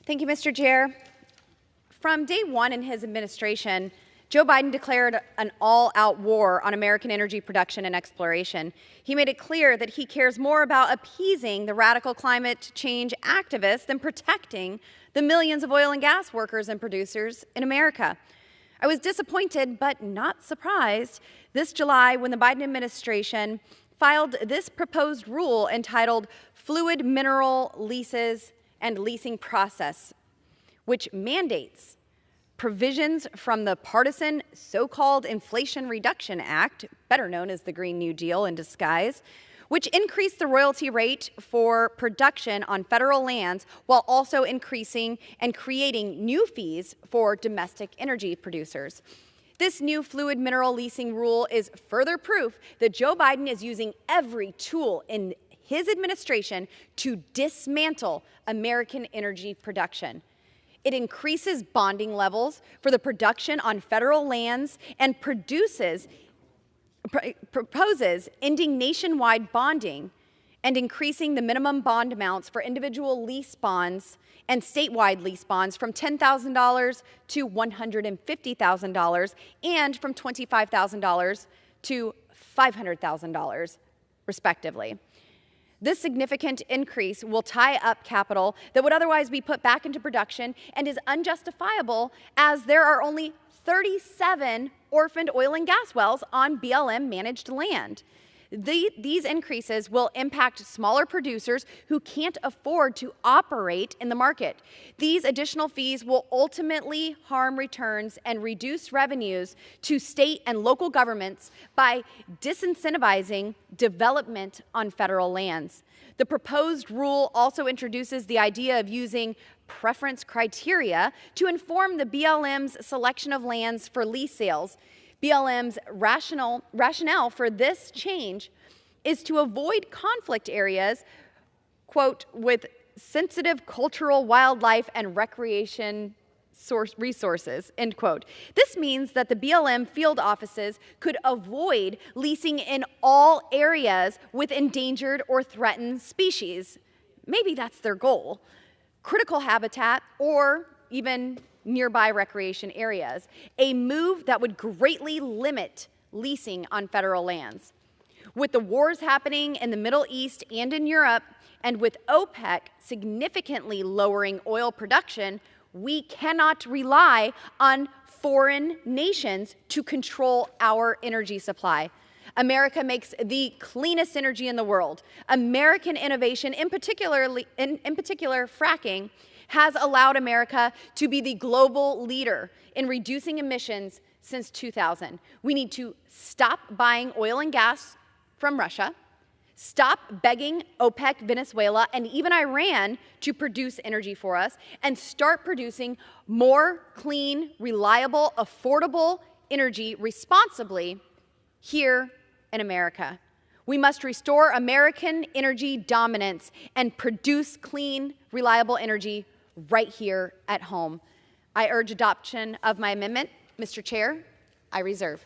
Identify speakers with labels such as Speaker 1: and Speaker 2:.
Speaker 1: Thank you, Mr. Chair. From day one in his administration, Joe Biden declared an all-out war on American energy production and exploration. He made it clear that he cares more about appeasing the radical climate change activists than protecting the millions of oil and gas workers and producers in America. I was disappointed, but not surprised, this July when the Biden administration filed this proposed rule entitled Fluid Mineral Leases and Leasing Process, which mandates provisions from the partisan so-called Inflation Reduction Act, better known as the Green New Deal in disguise, which increased the royalty rate for production on federal lands while also increasing and creating new fees for domestic energy producers. This new fluid mineral leasing rule is further proof that Joe Biden is using every tool in his administration to dismantle American energy production. It increases bonding levels for the production on federal lands and proposes ending nationwide bonding and increasing the minimum bond amounts for individual lease bonds and statewide lease bonds from $10,000 to $150,000 and from $25,000 to $500,000, respectively. This significant increase will tie up capital that would otherwise be put back into production and is unjustifiable as there are only 37 orphaned oil and gas wells on BLM-managed land. These increases will impact smaller producers who can't afford to operate in the market. These additional fees will ultimately harm returns and reduce revenues to state and local governments by disincentivizing development on federal lands. The proposed rule also introduces the idea of using preference criteria to inform the BLM's selection of lands for lease sales. BLM's rationale for this change is to avoid conflict areas, quote, with sensitive cultural, wildlife, and recreation resources, end quote. This means that the BLM field offices could avoid leasing in all areas with endangered or threatened species. Maybe that's their goal. Critical habitat or even nearby recreation areas, a move that would greatly limit leasing on federal lands. With the wars happening in the Middle East and in Europe, and with OPEC significantly lowering oil production, we cannot rely on foreign nations to control our energy supply. America makes the cleanest energy in the world. American innovation, in particular fracking, has allowed America to be the global leader in reducing emissions since 2000. We need to stop buying oil and gas from Russia, stop begging OPEC, Venezuela, and even Iran to produce energy for us, and start producing more clean, reliable, affordable energy responsibly here in America. We must restore American energy dominance and produce clean, reliable energy right here at home. I urge adoption of my amendment. Mr. Chair, I reserve.